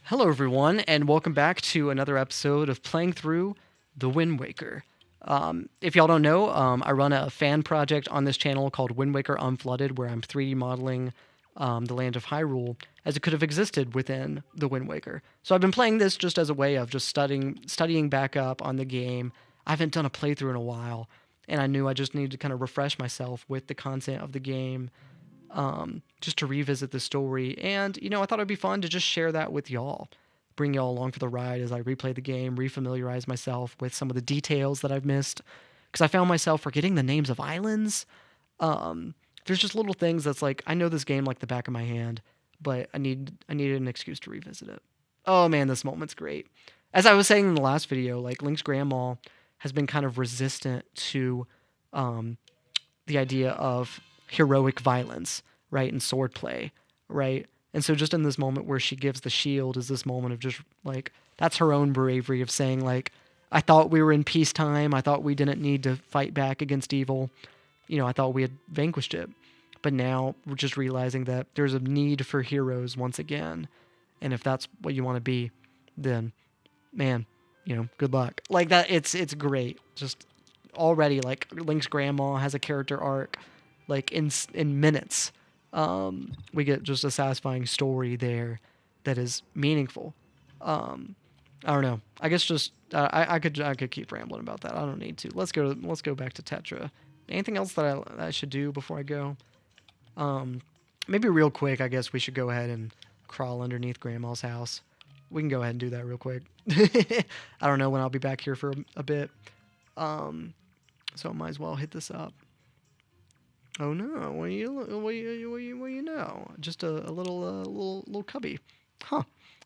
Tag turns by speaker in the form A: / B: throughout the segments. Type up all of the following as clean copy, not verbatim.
A: Hello, everyone, and welcome back to another episode of Playing Through The Wind Waker. If y'all don't know, I run a fan project on this channel called Wind Waker Unflooded, where I'm 3D modeling the land of Hyrule as it could have existed within the Wind Waker. So I've been playing this just as a way of just studying back up on the game. I haven't done a playthrough in a while, and I knew I just needed to kind of refresh myself with the content of the game, just to revisit the story. And, I thought it'd be fun to just share that with y'all. Bring y'all along for the ride as I replay the game, refamiliarize myself with some of the details that I've missed. Because I found myself forgetting the names of islands. There's just little things that's like, I know this game like the back of my hand, but I needed an excuse to revisit it. Oh man, this moment's great. As I was saying in the last video, like Link's grandma has been kind of resistant to um, the idea of heroic violence, right, and swordplay, right? And so just in this moment where she gives the shield is this moment of just like that's her own bravery of saying like I thought we were in peacetime, I thought we didn't need to fight back against evil. I thought we had vanquished it. But now we're just realizing that there's a need for heroes once again. And if that's what you want to be, then man, good luck. Like that it's great. Just already like Link's grandma has a character arc like in minutes. We get just a satisfying story there that is meaningful. I don't know. I guess just I could keep rambling about that. I don't need to. Let's go back to Tetra. Anything else that I should do before I go? Maybe real quick. I guess we should go ahead and crawl underneath Grandma's house. We can go ahead and do that real quick. I don't know when I'll be back here for a bit. So I might as well hit this up. Oh no! What you know? Just a little cubby. Huh?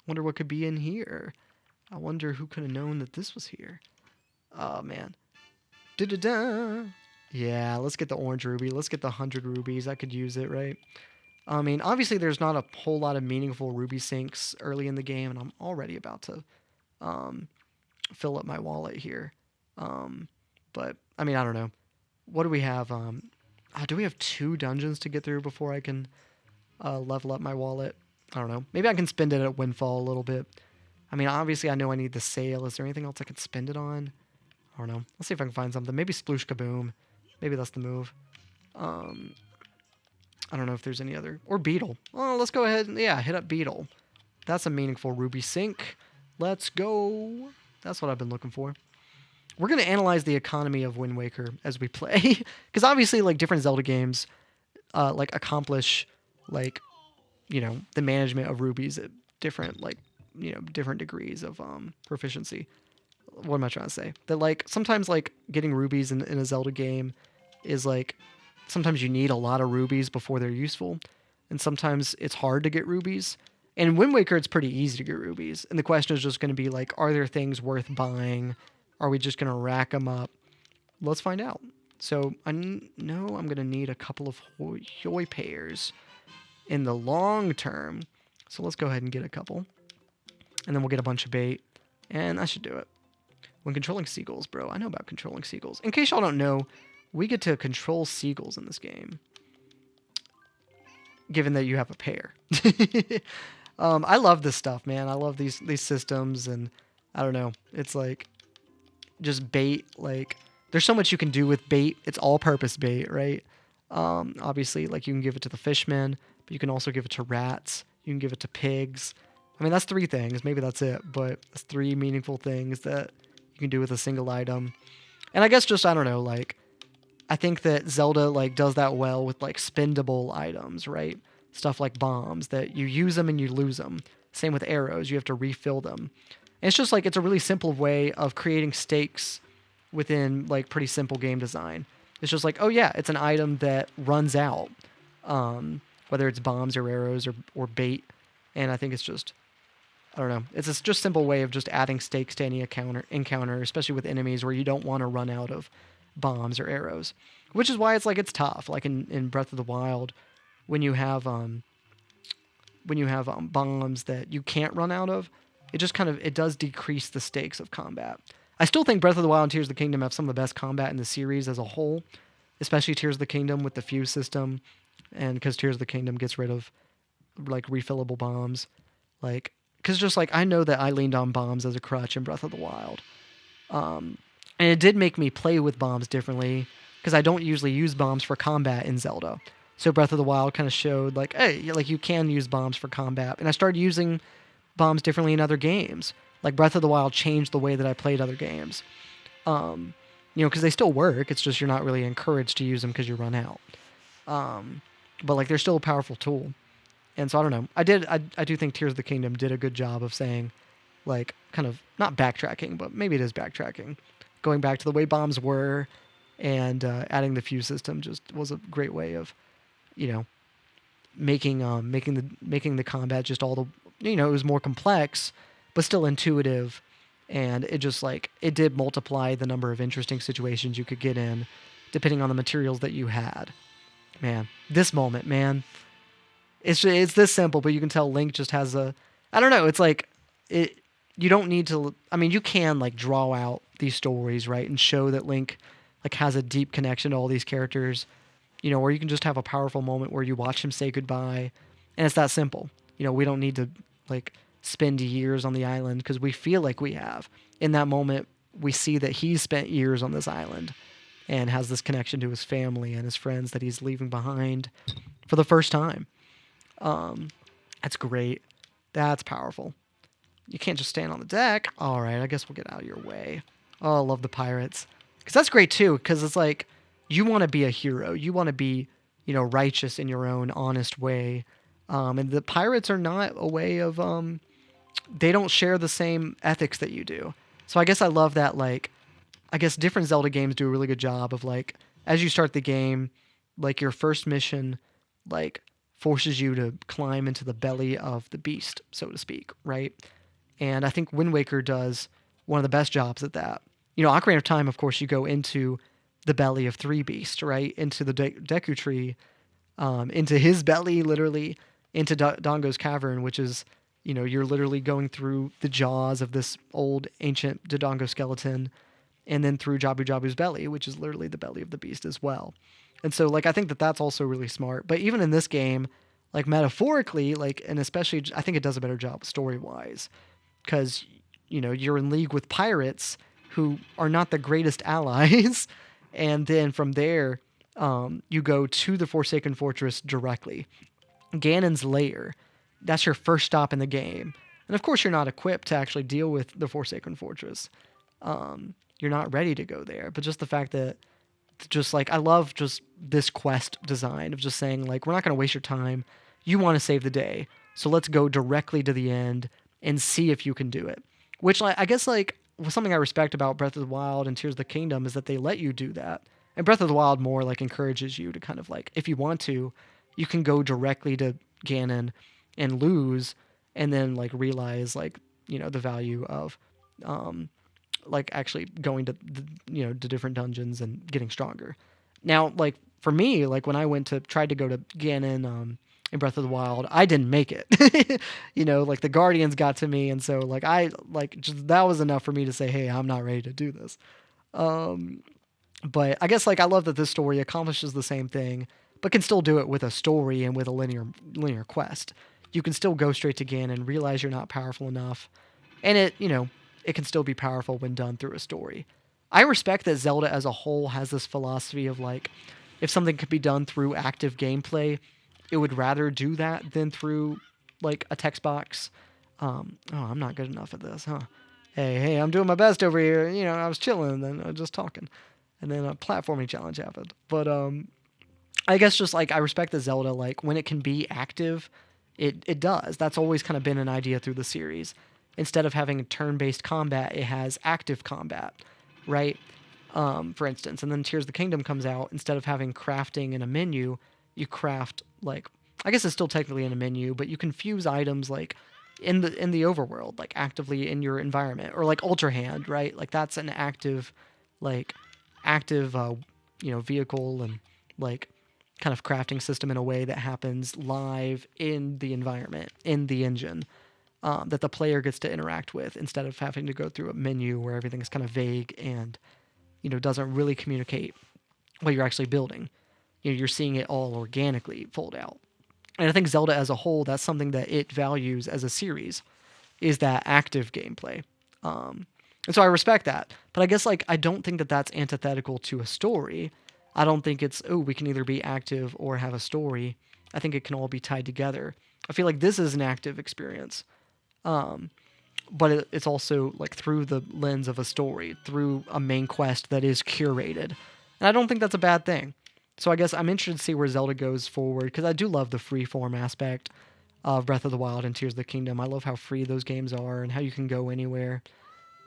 A: Wonder what could be in here. I wonder who could have known that this was here. Oh man. Da da da. Yeah, let's get the orange ruby. Let's get the 100 rubies. I could use it, right? I mean, obviously there's not a whole lot of meaningful ruby sinks early in the game, and I'm already about to fill up my wallet here. But I mean, I don't know. What do we have? Do we have 2 dungeons to get through before I can level up my wallet? I don't know. Maybe I can spend it at Windfall a little bit. I mean, obviously I know I need the sail. Is there anything else I can spend it on? I don't know. Let's see if I can find something. Maybe Sploosh Kaboom. Maybe that's the move. I don't know if there's any other. Or Beetle. Oh, let's go ahead and, hit up Beetle. That's a meaningful ruby sink. Let's go. That's what I've been looking for. We're going to analyze the economy of Wind Waker as we play. Because obviously, like, different Zelda games, accomplish, like, the management of rubies at different, like, different degrees of proficiency. What am I trying to say? That, like, sometimes, like, getting rubies in a Zelda game is, like, sometimes you need a lot of rubies before they're useful. And sometimes it's hard to get rubies. And in Wind Waker, it's pretty easy to get rubies. And the question is just going to be, like, are there things worth buying? Are we just going to rack them up? Let's find out. So I know I'm going to need a couple of Hoi pairs in the long term. So let's go ahead and get a couple. And then we'll get a bunch of bait. And I should do it. When controlling seagulls, bro. I know about controlling seagulls. In case y'all don't know, we get to control seagulls in this game. Given that you have a pair. I love this stuff, man. I love these systems. And I don't know. It's like just bait. Like, there's so much you can do with bait. It's all-purpose bait, right? Obviously, like, you can give it to the fishmen, but you can also give it to rats. You can give it to pigs. I mean, that's 3 things. Maybe that's it, but that's 3 meaningful things that you can do with a single item. And I guess just, I don't know, like, I think that Zelda, like, does that well with, like, spendable items, right? Stuff like bombs, that you use them and you lose them. Same with arrows. You have to refill them. And it's just, like, it's a really simple way of creating stakes within, like, pretty simple game design. It's just like, oh, yeah, it's an item that runs out, whether it's bombs or arrows or bait. And I think it's just, I don't know. It's a just simple way of just adding stakes to any encounter, especially with enemies where you don't want to run out of bombs or arrows. Which is why it's like it's tough. Like in Breath of the Wild, when you have bombs that you can't run out of, it just kind of, it does decrease the stakes of combat. I still think Breath of the Wild and Tears of the Kingdom have some of the best combat in the series as a whole, especially Tears of the Kingdom with the fuse system, and because Tears of the Kingdom gets rid of like refillable bombs. Like, because just like I know that I leaned on bombs as a crutch in Breath of the Wild, and it did make me play with bombs differently because I don't usually use bombs for combat in Zelda. So Breath of the Wild kind of showed like, hey, like you can use bombs for combat, and I started using bombs differently in other games. Like Breath of the Wild changed the way that I played other games. Because they still work. It's just you're not really encouraged to use them because you run out. But like they're still a powerful tool. And so I don't know. I do think Tears of the Kingdom did a good job of saying, like, kind of not backtracking, but maybe it is backtracking, going back to the way bombs were, and adding the fuse system just was a great way of, you know, making the combat just all the, it was more complex, but still intuitive, and it just like it did multiply the number of interesting situations you could get in, depending on the materials that you had. Man, this moment, man, it's this simple, but you can tell Link just has a, I don't know, it's like it. You don't need to. I mean, you can like draw out these stories, right, and show that Link like has a deep connection to all these characters, or you can just have a powerful moment where you watch him say goodbye, and it's that simple. We don't need to like spend years on the island because we feel like we have. In that moment, we see that he's spent years on this island and has this connection to his family and his friends that he's leaving behind for the first time. That's great. That's powerful. You can't just stand on the deck. All right, I guess we'll get out of your way. Oh, I love the pirates. Because that's great, too, because it's like, you want to be a hero. You want to be, righteous in your own honest way. And the pirates are not a way of, they don't share the same ethics that you do. So I guess I love that, like, I guess different Zelda games do a really good job of, like, as you start the game, like, your first mission, like, forces you to climb into the belly of the beast, so to speak, right? And I think Wind Waker does one of the best jobs at that. Ocarina of Time, of course, you go into the belly of three beasts, right? Into the Deku Tree, into his belly, literally, into Dongo's Cavern, which is, you're literally going through the jaws of this old ancient Dodongo skeleton, and then through Jabu Jabu's belly, which is literally the belly of the beast as well. And so, like, I think that that's also really smart. But even in this game, like, metaphorically, like, and especially, I think it does a better job story-wise, because, you're in league with pirates who are not the greatest allies. And then from there, you go to the Forsaken Fortress directly. Ganon's lair. That's your first stop in the game. And of course, you're not equipped to actually deal with the Forsaken Fortress. You're not ready to go there. But just the fact that, just like, I love just this quest design of just saying, like, we're not going to waste your time. You want to save the day. So let's go directly to the end and see if you can do it. Which, like, I guess, like, something I respect about Breath of the Wild and Tears of the Kingdom is that they let you do that. And Breath of the Wild more, like, encourages you to kind of, like, if you want to, you can go directly to Ganon and lose, and then, like, realize, like, the value of, like, actually going to, to different dungeons and getting stronger. Now, like, for me, like, when I tried to go to Ganon, in Breath of the Wild, I didn't make it. Like, the Guardians got to me, and so, like, just that was enough for me to say, hey, I'm not ready to do this. But I guess, like, I love that this story accomplishes the same thing, but can still do it with a story and with a linear quest. You can still go straight to Ganon, realize you're not powerful enough, and it can still be powerful when done through a story. I respect that Zelda as a whole has this philosophy of, like, if something could be done through active gameplay, it would rather do that than through, like, a text box. I'm not good enough at this, huh? Hey, I'm doing my best over here. I was chilling, and then just talking. And then a platforming challenge happened. But I guess just, like, I respect that Zelda, like, when it can be active, it does. That's always kind of been an idea through the series. Instead of having turn-based combat, it has active combat, right? For instance. And then Tears of the Kingdom comes out. Instead of having crafting in a menu, you craft, like, I guess it's still technically in a menu, but you can fuse items, like, in the overworld, like, actively in your environment, or like Ultra Hand, right? Like, that's an active vehicle and, like, kind of crafting system in a way that happens live in the environment, in the engine, that the player gets to interact with instead of having to go through a menu where everything is kind of vague and, doesn't really communicate what you're actually building. You're seeing it all organically fold out. And I think Zelda as a whole, that's something that it values as a series. is that active gameplay. And so I respect that. But I guess like I don't think that that's antithetical to a story. I don't think it's, oh, we can either be active or have a story. I think it can all be tied together. I feel like this is an active experience. But it's also like through the lens of a story, through a main quest that is curated. And I don't think that's a bad thing. So I guess I'm interested to see where Zelda goes forward, because I do love the freeform aspect of Breath of the Wild and Tears of the Kingdom. I love how free those games are and how you can go anywhere.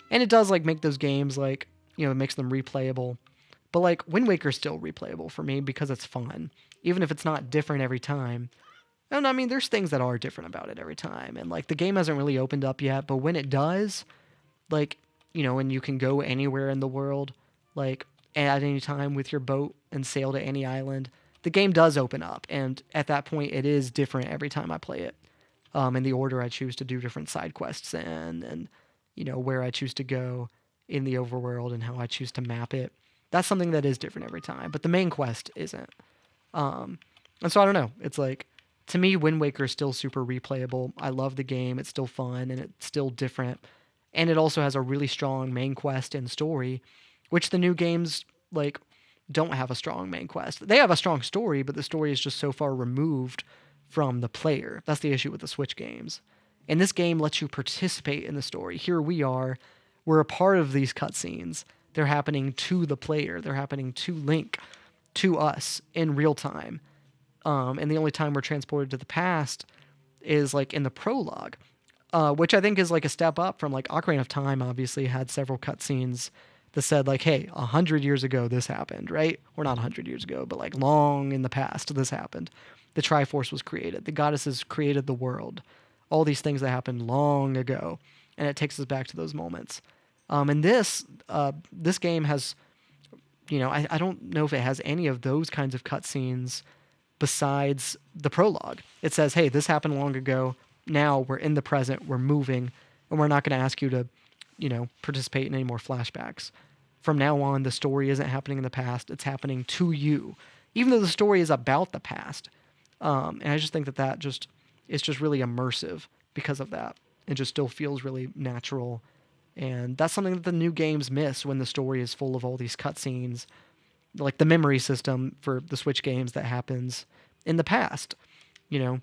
A: And it does like make those games like, it makes them replayable. But like Wind Waker's still replayable for me because it's fun, even if it's not different every time. And I mean, there's things that are different about it every time. And like the game hasn't really opened up yet, but when it does, like, and you can go anywhere in the world, like at any time with your boat and sail to any island, the game does open up. And at that point, it is different every time I play it. In the order I choose to do different side quests in, and, where I choose to go in the overworld and how I choose to map it. That's something that is different every time, but the main quest isn't. And so I don't know. It's like, to me, Wind Waker is still super replayable. I love the game. It's still fun and it's still different. And it also has a really strong main quest and story, which the new games like don't have a strong main quest. They have a strong story, but the story is just so far removed from the player. That's the issue with the Switch games. And this game lets you participate in the story. Here we are. We're a part of these cutscenes. They're happening to the player. They're happening to Link, to us in real time. And the only time we're transported to the past is like in the prologue, which I think is like a step up from like Ocarina of Time. Obviously, had several cutscenes that said like, "Hey, 100 years ago this happened," right? Or not 100 years ago, but like long in the past this happened. The Triforce was created. The goddesses created the world. All these things that happened long ago, and it takes us back to those moments. And this game has, I don't know if it has any of those kinds of cutscenes besides the prologue. It says, hey, this happened long ago. Now we're in the present, we're moving, and we're not going to ask you to, participate in any more flashbacks. From now on, the story isn't happening in the past, it's happening to you, even though the story is about the past. And I just think it's just really immersive because of that. It just still feels really natural. And that's something that the new games miss when the story is full of all these cutscenes, like the memory system for the Switch games that happens in the past, and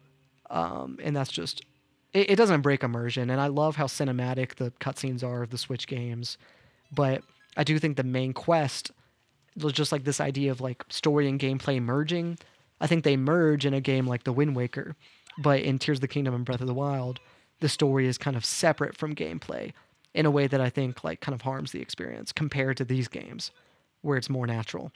A: that's just, it doesn't break immersion. And I love how cinematic the cutscenes are of the Switch games, but I do think the main quest, just like this idea of like story and gameplay merging, I think they merge in a game like the Wind Waker, but in Tears of the Kingdom and Breath of the Wild, the story is kind of separate from gameplay in a way that I think like kind of harms the experience compared to these games where it's more natural.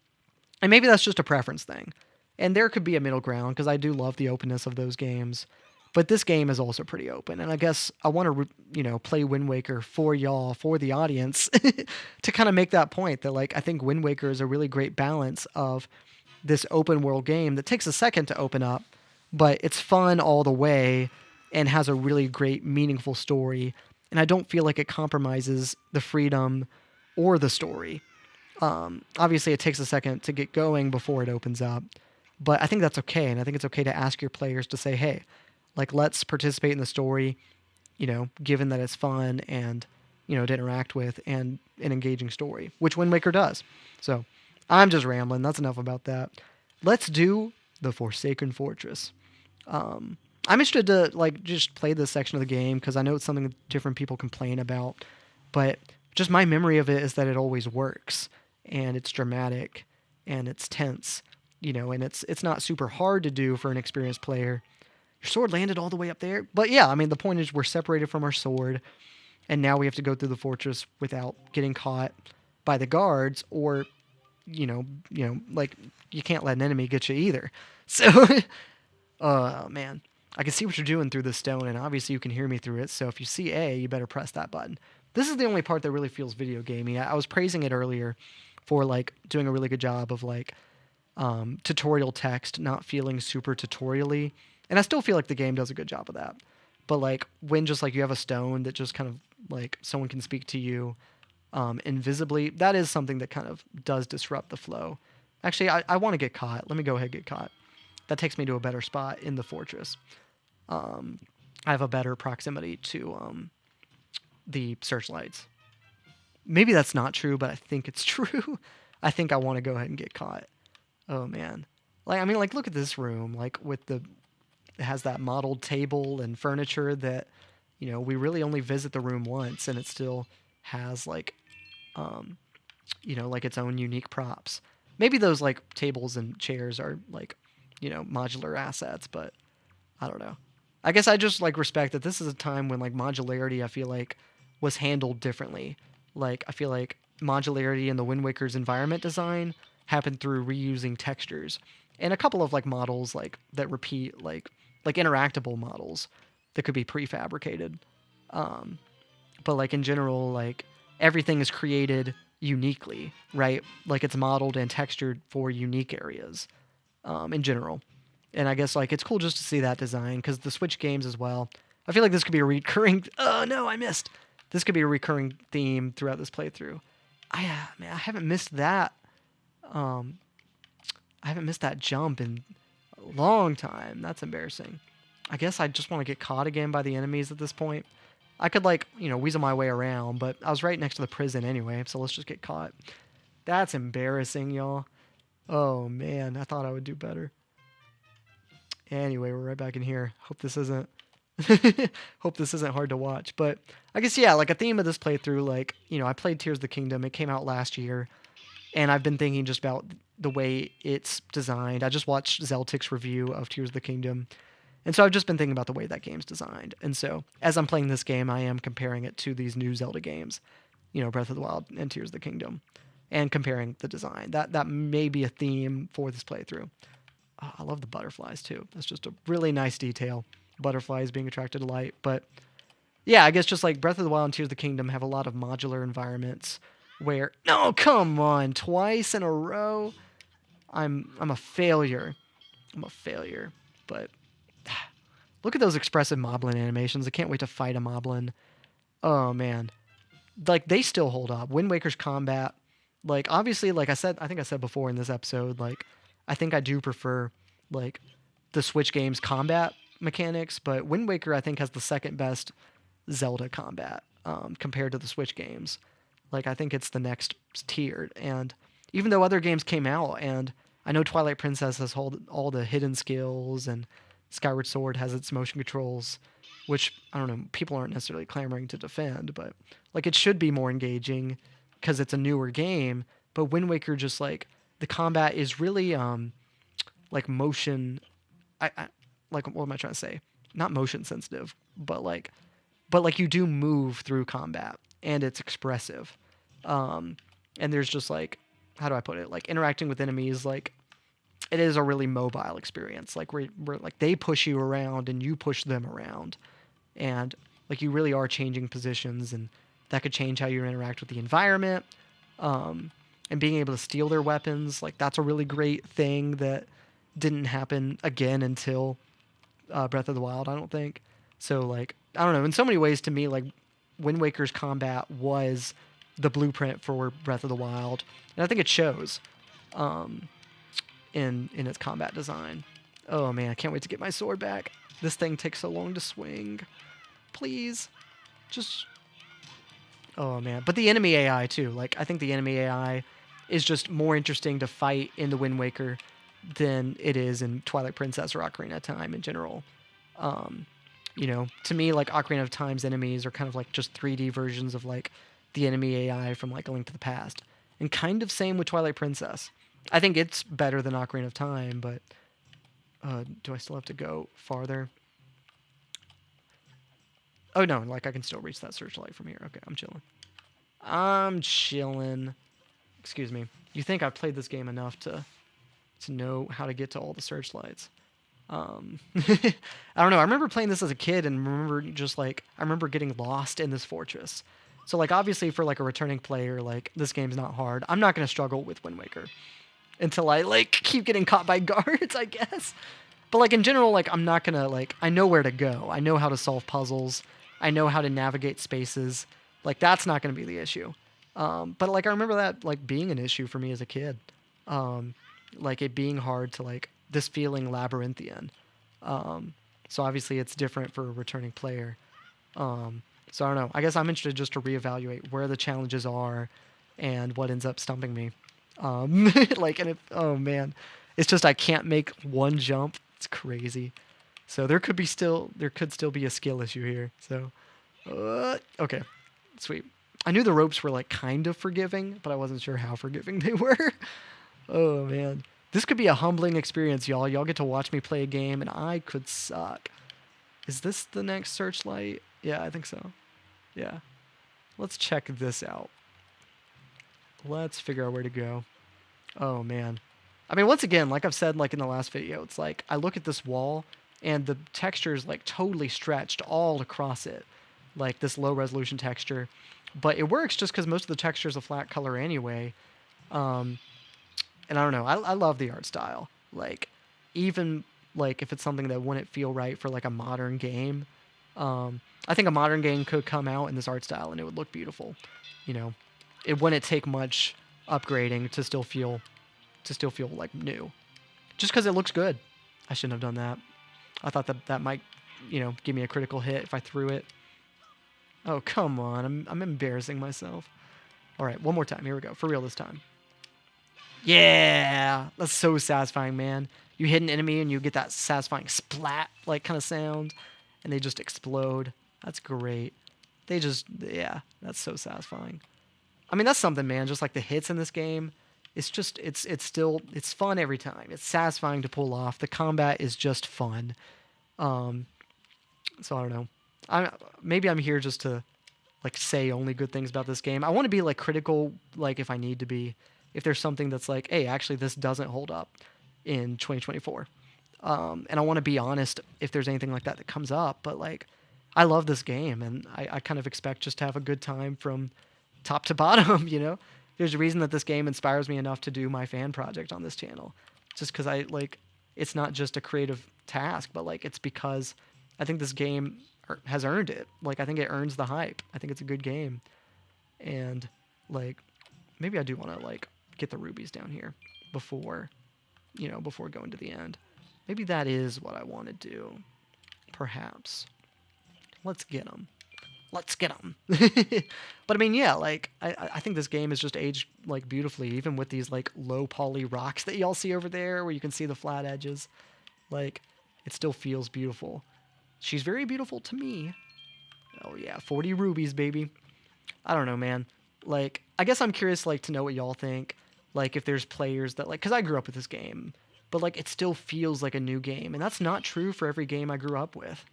A: And maybe that's just a preference thing. And there could be a middle ground because I do love the openness of those games. But this game is also pretty open. And I guess I want to, play Wind Waker for y'all, for the audience, to kind of make that point that, like, I think Wind Waker is a really great balance of this open world game that takes a second to open up, but it's fun all the way and has a really great, meaningful story. And I don't feel like it compromises the freedom or the story. Obviously, it takes a second to get going before it opens up, but I think that's okay. And I think it's okay to ask your players to say, hey, like, let's participate in the story, given that it's fun and, to interact with and an engaging story, which Wind Waker does. So I'm just rambling. That's enough about that. Let's do the Forsaken Fortress. I'm interested to, like, just play this section of the game because I know it's something that different people complain about, but just my memory of it is that it always works. And it's dramatic, and it's tense, and it's not super hard to do for an experienced player. Your sword landed all the way up there. But yeah, I mean, the point is we're separated from our sword, and now we have to go through the fortress without getting caught by the guards, or, like, you can't let an enemy get you either. So, oh, man. I can see what you're doing through this stone, and obviously you can hear me through it, so if you see A, you better press that button. This is the only part that really feels video gamey. I was praising it earlier for, like, doing a really good job of, like, tutorial text not feeling super tutorially. And I still feel like the game does a good job of that. But, like, when just, like, you have a stone that just kind of, like, someone can speak to you invisibly, that is something that kind of does disrupt the flow. Actually, I want to get caught. Let me go ahead and get caught. That takes me to a better spot in the fortress. I have a better proximity to the searchlights. Maybe that's not true, but I think it's true. I think I want to go ahead and get caught. Oh man. Like I mean like look at this room like with the it has that modeled table and furniture that we really only visit the room once and it still has like um like its own unique props. Maybe those like tables and chairs are like modular assets, but I don't know. I guess I just like respect that this is a time when like modularity I feel like was handled differently. Like I feel like modularity in the Wind Waker's environment design happened through reusing textures and a couple of like models like that repeat like interactable models that could be prefabricated. Um, but like in general, like everything is created uniquely, right? Like it's modeled and textured for unique areas in general. And I guess like it's cool just to see that design because the Switch games as well. I feel like this could be a recurring. Oh no, I missed. This could be a recurring theme throughout this playthrough. Man, I haven't missed that. Um, I haven't missed that jump in a long time. That's embarrassing. I guess I just want to get caught again by the enemies at this point. I could like weasel my way around, but I was right next to the prison anyway, so let's just get caught. That's embarrassing, y'all. Oh man, I thought I would do better. Anyway, we're right back in here. Hope this isn't hope this isn't hard to watch. But I guess yeah, like a theme of this playthrough, like, I played Tears of the Kingdom. It came out last year, and I've been thinking just about the way it's designed. I just watched Zeltic's review of Tears of the Kingdom. And so I've just been thinking about the way that game's designed. And so as I'm playing this game, I am comparing it to these new Zelda games, Breath of the Wild and Tears of the Kingdom, and comparing the design. That may be a theme for this playthrough. Oh, I love the butterflies too. That's just a really nice detail. Butterflies being attracted to light. But yeah, I guess just like Breath of the Wild and Tears of the Kingdom have a lot of modular environments where no, come on, twice in a row. I'm a failure. I'm a failure. But look at those expressive moblin animations. I can't wait to fight a moblin. Oh man. Like they still hold up. Wind Waker's combat, like obviously, like I think I said before in this episode, like I think I do prefer like the Switch games combat mechanics, but Wind Waker I think has the second best Zelda combat compared to the Switch games. Like I think it's the next tiered, and even though other games came out, and I know Twilight Princess has all the hidden skills, and Skyward Sword has its motion controls, which I don't know, people aren't necessarily clamoring to defend, but like it should be more engaging because it's a newer game. But Wind Waker just like the combat is really like motion. I like what am I trying to say? Not motion sensitive, but like you do move through combat and it's expressive. And there's just like how do I put it? Like interacting with enemies, like it is a really mobile experience. Like where like they push you around and you push them around, and like you really are changing positions, and that could change how you interact with the environment. And being able to steal their weapons, like that's a really great thing that didn't happen again until Breath of the Wild, I don't think. So like I don't know. In so many ways, to me, like Wind Waker's combat was the blueprint for Breath of the Wild, and I think it shows in its combat design. Oh man, I can't wait to get my sword back. This thing takes so long to swing. Please, just oh man. But the enemy AI too. Like I think the enemy AI is just more interesting to fight in the Wind Waker than it is in Twilight Princess or Ocarina of Time in general. To me, like Ocarina of Time's enemies are kind of like just 3D versions of like the enemy AI from like A Link to the Past, and kind of same with Twilight Princess. I think it's better than Ocarina of Time, but do I still have to go farther? Oh no, like I can still reach that searchlight from here. Okay, I'm chilling. I'm chilling. Excuse me. You think I've played this game enough to know how to get to all the searchlights? I don't know. I remember playing this as a kid and remember just like I remember getting lost in this fortress. So like obviously for like a returning player, like this game's not hard. I'm not gonna struggle with Wind Waker until I like keep getting caught by guards, I guess. But like in general, like I'm not gonna like I know where to go. I know how to solve puzzles. I know how to navigate spaces. Like that's not gonna be the issue. But like I remember that like being an issue for me as a kid. Like it being hard to like this feeling labyrinthian. So obviously it's different for a returning player. So I don't know. I guess I'm interested just to reevaluate where the challenges are and what ends up stumping me. Like, and oh man, it's just I can't make one jump. It's crazy. So there could still be a skill issue here. So, okay, sweet. I knew the ropes were like kind of forgiving, but I wasn't sure how forgiving they were. Oh man, this could be a humbling experience, y'all. Y'all get to watch me play a game, and I could suck. Is this the next searchlight? Yeah, I think so. Yeah. Let's check this out. Let's figure out where to go. Oh man. I mean, once again, like I've said like in the last video, it's like I look at this wall and the texture is like totally stretched all across it. Like this low resolution texture. But it works just because most of the texture is a flat color anyway. And I don't know. I love the art style. Like, even like if it's something that wouldn't feel right for like a modern game, I think a modern game could come out in this art style and it would look beautiful. You know, it wouldn't take much upgrading to still feel like new. Just because it looks good. I shouldn't have done that. I thought that might, give me a critical hit if I threw it. Oh, come on. I'm embarrassing myself. All right, one more time. Here we go. For real this time. Yeah! That's so satisfying, man. You hit an enemy and you get that satisfying splat, like, kind of sound, and they just explode. That's great. Yeah, that's so satisfying. I mean, that's something, man. Just like the hits in this game, it's fun every time. It's satisfying to pull off. The combat is just fun. So I don't know. Maybe I'm here just to like say only good things about this game. I want to be like critical, like if I need to be. If there's something that's like, hey, actually this doesn't hold up in 2024. And I want to be honest if there's anything like that comes up. But like, I love this game, and I kind of expect just to have a good time from top to bottom. There's a reason that this game inspires me enough to do my fan project on this channel. Just because it's not just a creative task, but like it's because I think this game has earned it. Like, I think it earns the hype. I think it's a good game. And like, maybe I do want to like get the rubies down here before going to the end. Maybe that is what I want to do. Perhaps. Let's get them. But I mean, yeah, like I think this game is just aged like beautifully, even with these like low poly rocks that y'all see over there, where you can see the flat edges. Like, it still feels beautiful. She's very beautiful to me. Oh yeah, 40 rubies, baby. I don't know, man. Like, I guess I'm curious, like, to know what y'all think. Like, if there's players that, like, because I grew up with this game, but, like, it still feels like a new game. And that's not true for every game I grew up with.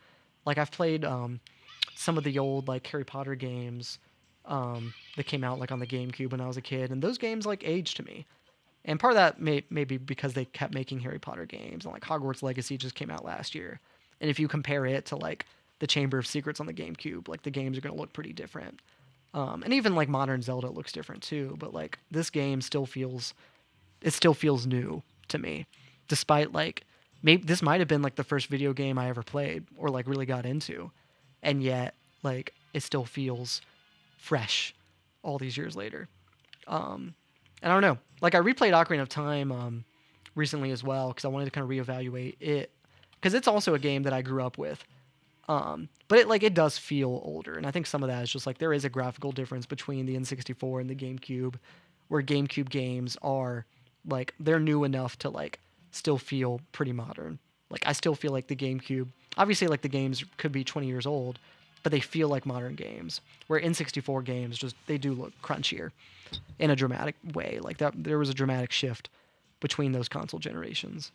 A: Like, I've played some of the old, like, Harry Potter games that came out, like, on the GameCube when I was a kid. And those games, like, aged to me. And part of that may be because they kept making Harry Potter games. And, like, Hogwarts Legacy just came out last year. And if you compare it to, like, the Chamber of Secrets on the GameCube, like, the games are going to look pretty different. And even, like, modern Zelda looks different, too. But, like, this game still feels new to me. Despite, like, maybe this might have been, like, the first video game I ever played or, like, really got into. And yet, like, it still feels fresh all these years later. And I don't know. Like, I replayed Ocarina of Time recently as well because I wanted to kind of reevaluate it. Because it's also a game that I grew up with. But it does feel older. And I think some of that is just, like, there is a graphical difference between the N64 and the GameCube, where GameCube games are, like, they're new enough to, like, still feel pretty modern. Like, I still feel like the GameCube, obviously, like, the games could be 20 years old, but they feel like modern games. Where N64 games they do look crunchier in a dramatic way. Like, that, there was a dramatic shift between those console generations.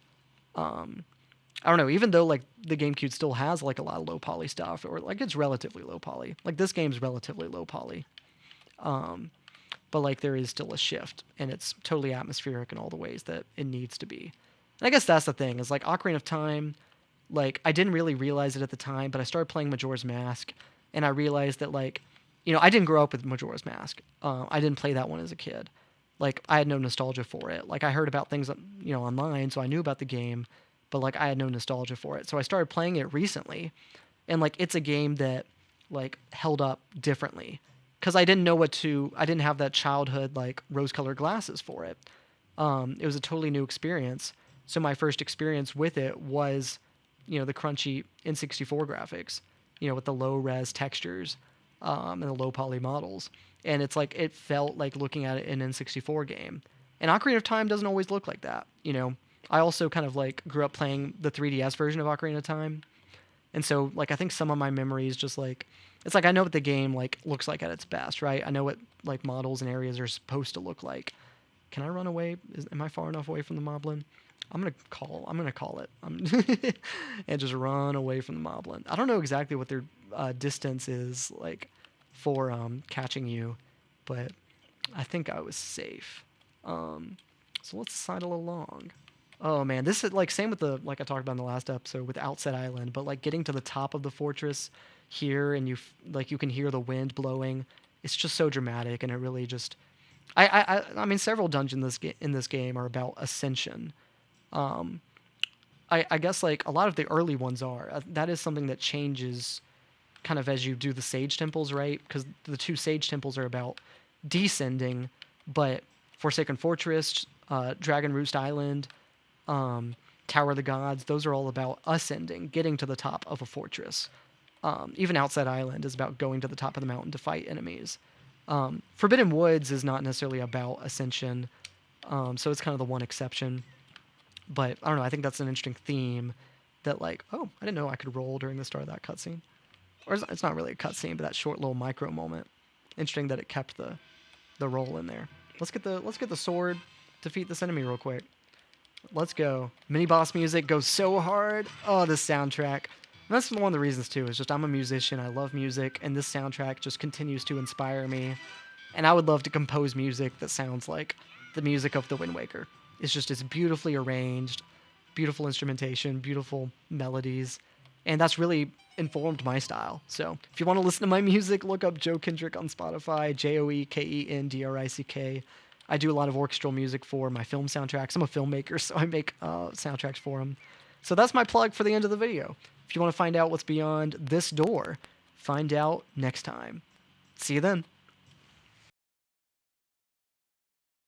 A: I don't know, even though, like, the GameCube still has, like, a lot of low poly stuff, or, like, it's relatively low poly. Like, this game's relatively low poly. But, like, there is still a shift, and it's totally atmospheric in all the ways that it needs to be. And I guess that's the thing, is, like, Ocarina of Time, like, I didn't really realize it at the time, but I started playing Majora's Mask, and I realized that, like, I didn't grow up with Majora's Mask. I didn't play that one as a kid. Like, I had no nostalgia for it. Like, I heard about things, online, so I knew about the game, but, like, I had no nostalgia for it. So I started playing it recently, and, like, it's a game that, like, held up differently. Because I didn't have that childhood, like, rose-colored glasses for it. It was a totally new experience. So my first experience with it was, the crunchy N64 graphics, with the low-res textures. and the low poly models. And it's like it felt like looking at it in an N64 game. And Ocarina of Time doesn't always look like that, you know. I also kind of like grew up playing the 3DS version of Ocarina of Time, and so like I think some of my memories just like it's like I know what the game like looks like at its best, right? I know what like models and areas are supposed to look like. Can I run away? Am I far enough away from the moblin? I'm gonna call it. And just run away from the moblin. I don't know exactly what their distance is like for catching you, but I think I was safe. So let's sidle along. Oh man, this is like same with the like I talked about in the last episode with Outset Island, but like getting to the top of the fortress here and like you can hear the wind blowing. It's just so dramatic, and it really just I mean several dungeons in this game are about ascension. Um, I guess like a lot of the early ones are. That is something that changes kind of as you do the sage temples, right? Because the two sage temples are about descending, but Forsaken Fortress, Dragon Roost Island, Tower of the Gods, those are all about ascending, getting to the top of a fortress. Even Outset Island is about going to the top of the mountain to fight enemies. Forbidden Woods is not necessarily about ascension, so it's kind of the one exception. But I don't know. I think that's an interesting theme. That like, oh, I didn't know I could roll during the start of that cutscene. Or it's not really a cutscene, but that short little micro moment. Interesting that it kept the roll in there. Let's get the sword. Defeat this enemy real quick. Let's go. Mini boss music goes so hard. Oh, this soundtrack. And that's one of the reasons too. Is just I'm a musician. I love music, and this soundtrack just continues to inspire me. And I would love to compose music that sounds like the music of the Wind Waker. It's beautifully arranged, beautiful instrumentation, beautiful melodies, and that's really informed my style. So if you want to listen to my music, look up Joe Kendrick on Spotify, JoeKendrick. I do a lot of orchestral music for my film soundtracks. I'm a filmmaker, so I make soundtracks for them. So that's my plug for the end of the video. If you want to find out what's beyond this door, find out next time. See you then.